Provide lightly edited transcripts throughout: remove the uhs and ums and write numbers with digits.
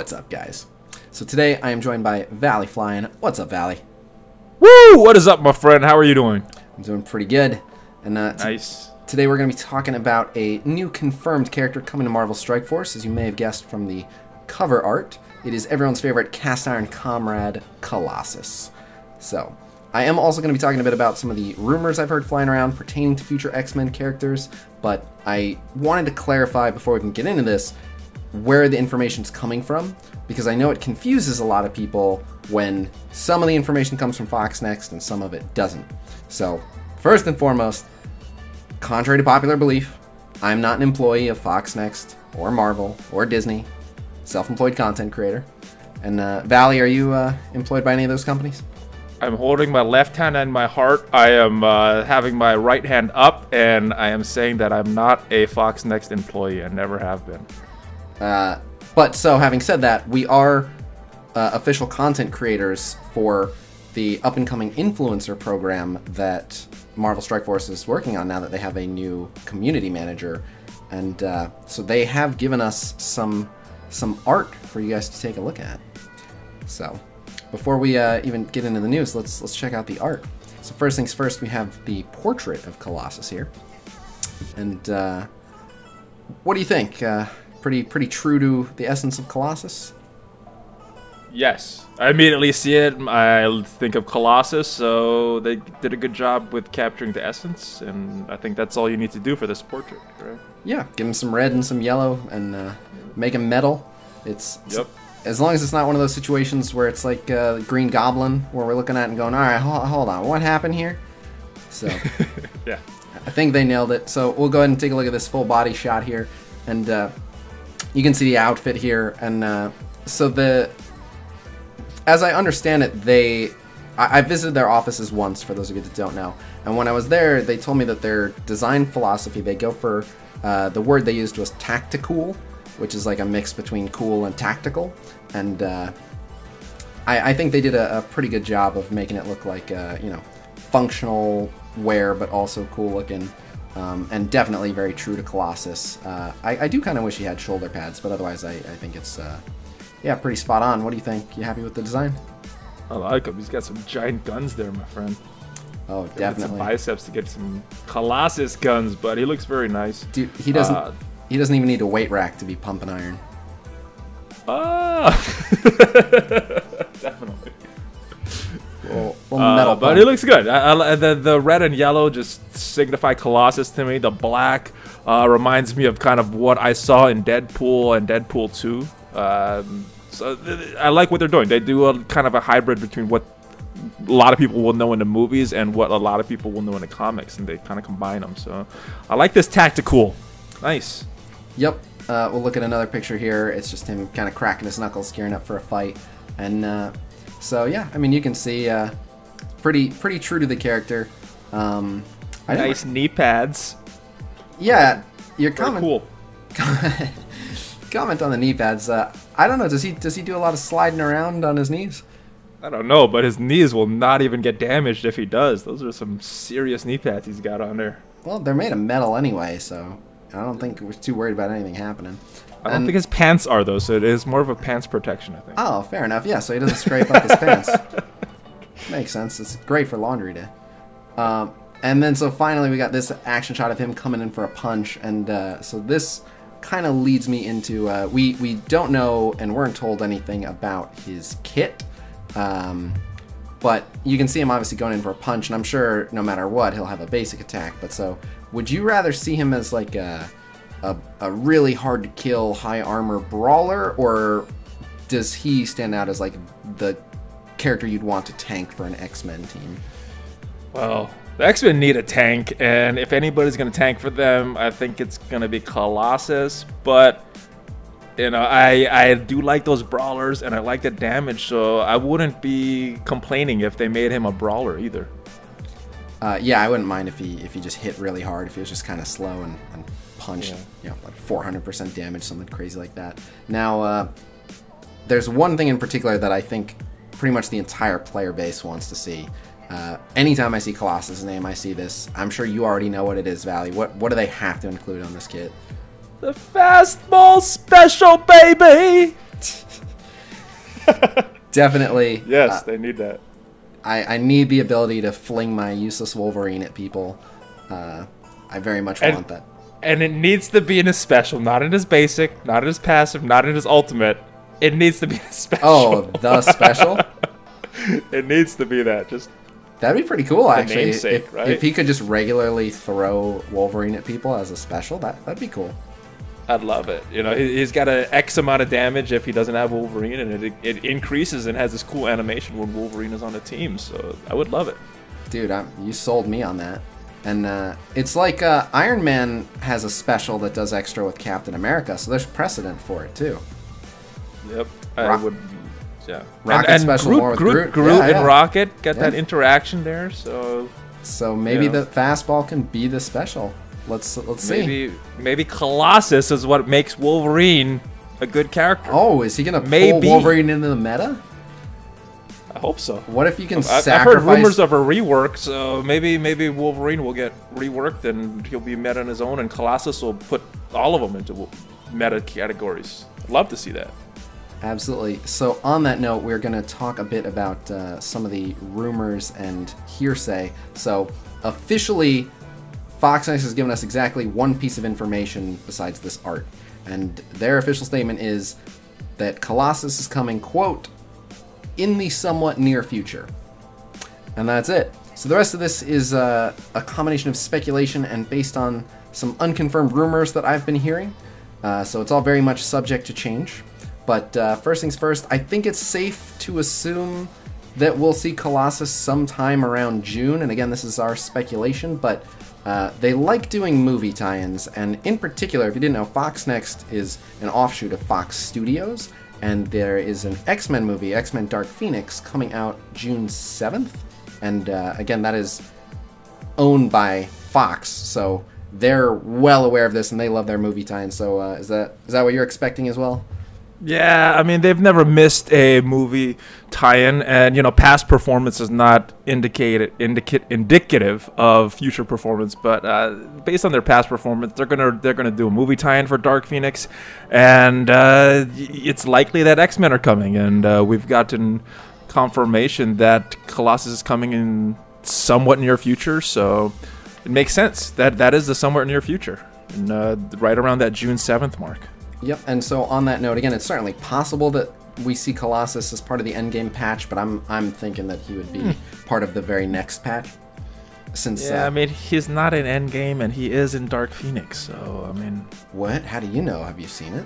What's up, guys? So today I am joined by ValleyFlyin. What's up, Valley? Woo! What is up, my friend? How are you doing? I'm doing pretty good. And nice. Today we're going to be talking about a new confirmed character coming to Marvel Strike Force, as you may have guessed from the cover art. It is everyone's favorite cast iron comrade, Colossus. So, I am also going to be talking a bit about some of the rumors I've heard flying around pertaining to future X-Men characters, but I wanted to clarify before we can get into this where the information's coming from, because I know it confuses a lot of people when some of the information comes from Fox Next and some of it doesn't. So, first and foremost, contrary to popular belief, I'm not an employee of Fox Next or Marvel or Disney, self-employed content creator. And Valley, are you employed by any of those companies? I'm holding my left hand on my heart. I am having my right hand up, and I am saying that I'm not a Fox Next employee. I never have been. But so, having said that, we are official content creators for the up-and-coming influencer program that Marvel Strike Force is working on now that they have a new community manager. And so they have given us some art for you guys to take a look at. So, before we even get into the news, let's check out the art. So first things first, we have the portrait of Colossus here. And what do you think? Pretty true to the essence of Colossus? Yes. I immediately see it. I think of Colossus, so they did a good job with capturing the essence, and I think that's all you need to do for this portrait, right? Yeah, give him some red and some yellow, and make him metal. It's as long as it's not one of those situations where it's like Green Goblin, where we're looking at it and going, all right, hold on, what happened here? So, yeah, I think they nailed it. So we'll go ahead and take a look at this full body shot here, and you can see the outfit here. And so as I understand it, I visited their offices once, for those of you that don't know, and when I was there, they told me that their design philosophy, they go for, the word they used was tactical, which is like a mix between cool and tactical, and I think they did a pretty good job of making it look like, you know, functional wear, but also cool looking, and definitely very true to Colossus. I do kind of wish he had shoulder pads, but otherwise I think it's, yeah, pretty spot on. What do you think? You happy with the design? I like him. He's got some giant guns there, my friend. Oh, definitely. Some biceps to get some Colossus guns, but he looks very nice. Dude, he doesn't even need a weight rack to be pumping iron. Definitely. Well, metal but he looks good. The red and yellow just signify Colossus to me. The black reminds me of kind of what I saw in Deadpool and Deadpool 2. So I like what they're doing. They do a kind of a hybrid between what a lot of people will know in the movies and what a lot of people will know in the comics, and they kind of combine them. So I like this tactical. Nice. Yep. We'll look at another picture here. It's just him kind of cracking his knuckles, gearing up for a fight. And so yeah, I mean, you can see pretty true to the character. Nice knee pads. Yeah, your comment. Cool. Comment on the knee pads. I don't know. Does he do a lot of sliding around on his knees? I don't know, but his knees will not even get damaged if he does. Those are some serious knee pads he's got on there. Well, they're made of metal anyway, so I don't think we're too worried about anything happening. I don't think his pants are, though, so it is more of a pants protection, I think. Oh, fair enough. Yeah, so he doesn't scrape up his pants. Makes sense. It's great for laundry day. And then, so finally, we got this action shot of him coming in for a punch, and so this kind of leads me into, we don't know and weren't told anything about his kit, but you can see him obviously going in for a punch, and I'm sure no matter what, he'll have a basic attack. But so, would you rather see him as like a really hard to kill high armor brawler, or does he stand out as like the character you'd want to tank for an X-Men team? Well, the X-Men need a tank, and if anybody's going to tank for them, I think it's going to be Colossus. But, you know, I do like those brawlers, and I like the damage, so I wouldn't be complaining if they made him a brawler either. Yeah, I wouldn't mind if he just hit really hard, if he was just kind of slow and punched, you know, like 400% damage, something crazy like that. Now, there's one thing in particular that I think pretty much the entire player base wants to see. Anytime I see Colossus' name, I see this. I'm sure you already know what it is, Valley. What do they have to include on this kit? The fastball special, baby! definitely. Yes, they need that. I need the ability to fling my useless Wolverine at people. I very much want that. And it needs to be in his special, not in his basic, not in his passive, not in his ultimate. It needs to be in his special. Oh, the special? It needs to be that. Just that'd be pretty cool, actually. Namesake, right? If he could just regularly throw Wolverine at people as a special, that'd be cool. I'd love it. You know, he's got an X amount of damage if he doesn't have Wolverine, and it increases and has this cool animation when Wolverine is on the team. So I would love it. Dude, you sold me on that. And it's like Iron Man has a special that does extra with Captain America, so there's precedent for it too. Yep, I would. Yeah, Rocket special more with Groot. Groot and Rocket got that interaction there, so maybe the fastball can be the special. Let's see. Maybe Colossus is what makes Wolverine a good character. Oh, is he gonna pull Wolverine into the meta? I hope so. What if you can sacrifice... I've heard rumors of a rework, so maybe Wolverine will get reworked and he'll be meta on his own, and Colossus will put all of them into meta categories. I'd love to see that. Absolutely. So on that note, we're going to talk a bit about some of the rumors and hearsay. So officially, Fox Next has given us exactly one piece of information besides this art. And their official statement is that Colossus is coming, quote, in the somewhat near future. And that's it. So the rest of this is a combination of speculation and based on some unconfirmed rumors that I've been hearing. So it's all very much subject to change. But first things first, I think it's safe to assume that we'll see Colossus sometime around June. And again, this is our speculation, but they like doing movie tie-ins. And in particular, if you didn't know, Fox Next is an offshoot of Fox Studios. And there is an X-Men movie, X-Men Dark Phoenix, coming out June 7th. And again, that is owned by Fox, so they're well aware of this and they love their movie tie-in. So is that what you're expecting as well? Yeah, I mean, they've never missed a movie tie-in, and you know, past performance is not indicative of future performance. But based on their past performance, they're gonna do a movie tie-in for Dark Phoenix, and it's likely that X-Men are coming, and we've gotten confirmation that Colossus is coming in somewhat near future. So it makes sense that is the somewhat near future, and right around that June 7th mark. Yep, and so on that note, again, it's certainly possible that we see Colossus as part of the endgame patch, but I'm thinking that he would be part of the very next patch. Since I mean, he's not in endgame, and he is in Dark Phoenix, so I mean... What? How do you know? Have you seen it?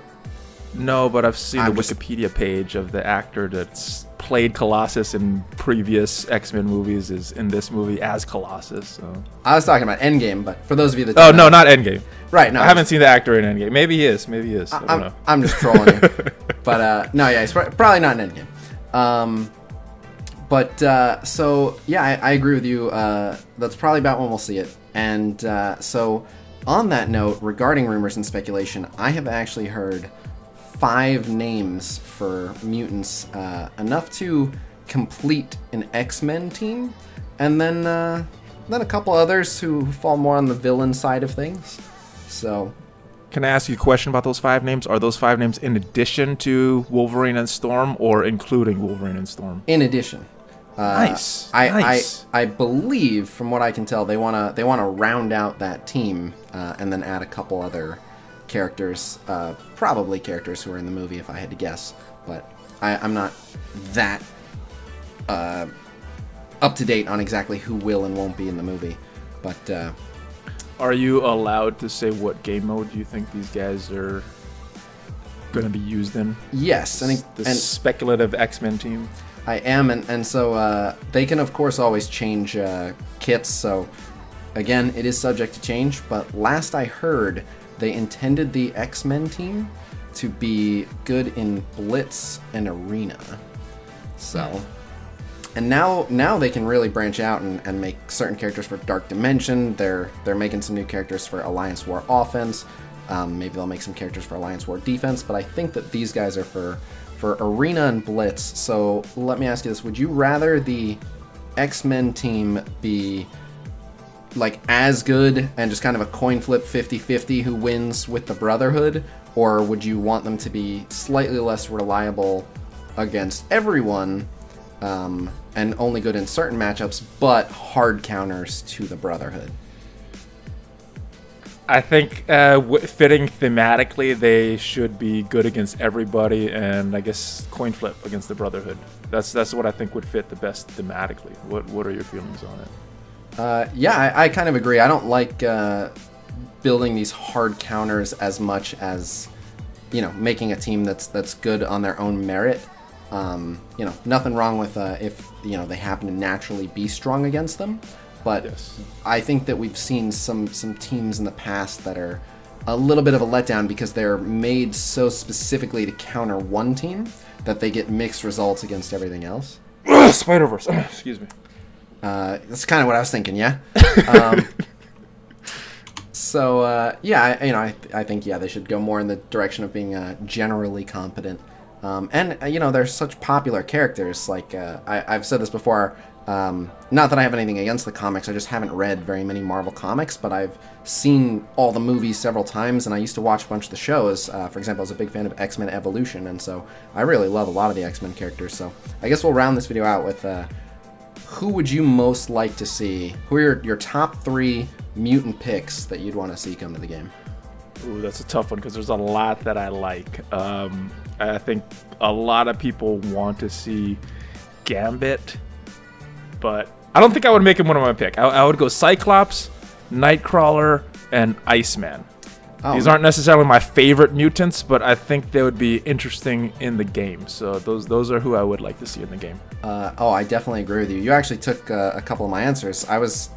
No, but I've seen the Wikipedia page of the actor that's played Colossus in previous X-Men movies is in this movie as Colossus. So I was talking about Endgame, but for those of you that don't know, not Endgame. Right, no. I haven't seen the actor in Endgame. Maybe he is. Maybe he is. I don't know. I'm just trolling you. But no, yeah, he's probably not in Endgame. So yeah, I agree with you. That's probably about when we'll see it. And so on that note, regarding rumors and speculation, I have actually heard 5 names for mutants, enough to complete an X-Men team, and then a couple others who fall more on the villain side of things. So, can I ask you a question about those 5 names? Are those 5 names in addition to Wolverine and Storm, or including Wolverine and Storm? In addition. Nice. I believe, from what I can tell, they wanna round out that team and then add a couple other characters, probably characters who are in the movie if I had to guess, but I'm not that up to date on exactly who will and won't be in the movie. But are you allowed to say what game mode do you think these guys are going to be used in? Yes, and speculative X-Men team. I am, and so they can of course always change kits, so again, it is subject to change, but last I heard, they intended the X-Men team to be good in Blitz and Arena. So, and now they can really branch out and make certain characters for Dark Dimension. They're making some new characters for Alliance War Offense. Maybe they'll make some characters for Alliance War Defense, but I think that these guys are for Arena and Blitz. So let me ask you this. Would you rather the X-Men team be like as good and just kind of a coin flip 50-50 who wins with the Brotherhood, or would you want them to be slightly less reliable against everyone, and only good in certain matchups, but hard counters to the Brotherhood. I think fitting thematically, they should be good against everybody, and I guess coin flip against the Brotherhood. That's what I think would fit the best thematically. What are your feelings on it? Yeah, I kind of agree. I don't like building these hard counters as much as, you know, making a team that's good on their own merit. You know, nothing wrong with if, you know, they happen to naturally be strong against them. But yes. I think that we've seen some teams in the past that are a little bit of a letdown because they're made so specifically to counter one team that they get mixed results against everything else. Spider-Verse. Excuse me. That's kind of what I was thinking, yeah? Yeah, you know, I think, yeah, they should go more in the direction of being generally competent. And, you know, they're such popular characters. Like, I've said this before. Not that I have anything against the comics, I just haven't read very many Marvel comics, but I've seen all the movies several times, and I used to watch a bunch of the shows. For example, I was a big fan of X-Men Evolution, and so I really love a lot of the X-Men characters. So I guess we'll round this video out with who would you most like to see? Who are your top 3 mutant picks that you'd want to see come to the game? Ooh, that's a tough one because there's a lot that I like. I think a lot of people want to see Gambit, but I don't think I would make him one of my pick. I would go Cyclops, Nightcrawler, and Iceman. Oh. These aren't necessarily my favorite mutants, but I think they would be interesting in the game. So those are who I would like to see in the game. I definitely agree with you. You actually took a couple of my answers. I was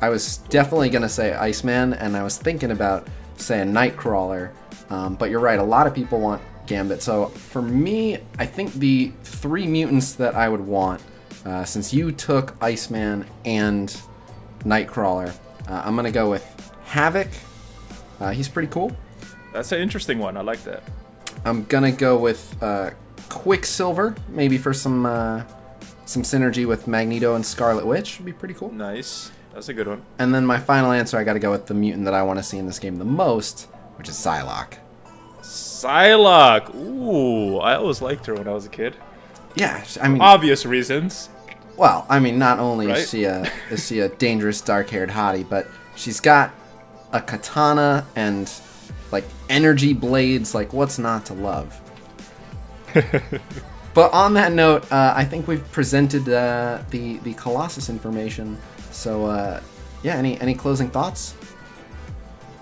definitely gonna say Iceman, and I was thinking about saying Nightcrawler, but you're right. A lot of people want Gambit. So for me, I think the 3 mutants that I would want. Since you took Iceman and Nightcrawler, I'm going to go with Havoc. He's pretty cool. That's an interesting one. I like that. I'm going to go with Quicksilver, maybe for some synergy with Magneto and Scarlet Witch. Would be pretty cool. Nice. That's a good one. And then my final answer, I got to go with the mutant that I want to see in this game the most, which is Psylocke. Psylocke. Ooh, I always liked her when I was a kid. Yeah, I mean, obvious reasons. Well, I mean, not only is she a dangerous dark-haired hottie, but she's got a katana and like energy blades. Like, what's not to love? But on that note, I think we've presented the Colossus information. So, yeah, any closing thoughts?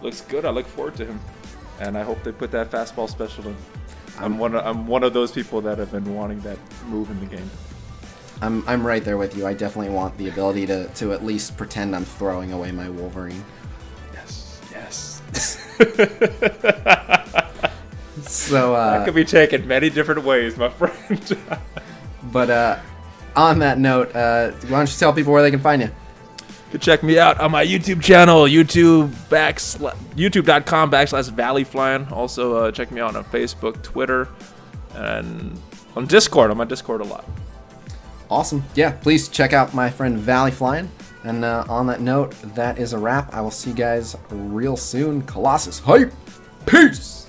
Looks good. I look forward to him, and I hope they put that fastball special in. I'm one of those people that have been wanting that move in the game. I'm right there with you. I definitely want the ability to at least pretend I'm throwing away my Wolverine. Yes. So that could be taken many different ways, my friend. But on that note, why don't you tell people where they can find you? You can check me out on my YouTube channel, youtube.com/ValleyFlyin. Also, check me out on Facebook, Twitter, and on Discord. I'm on Discord a lot. Awesome. Yeah, please check out my friend ValleyFlyin. And on that note, that is a wrap. I will see you guys real soon. Colossus hype. Peace.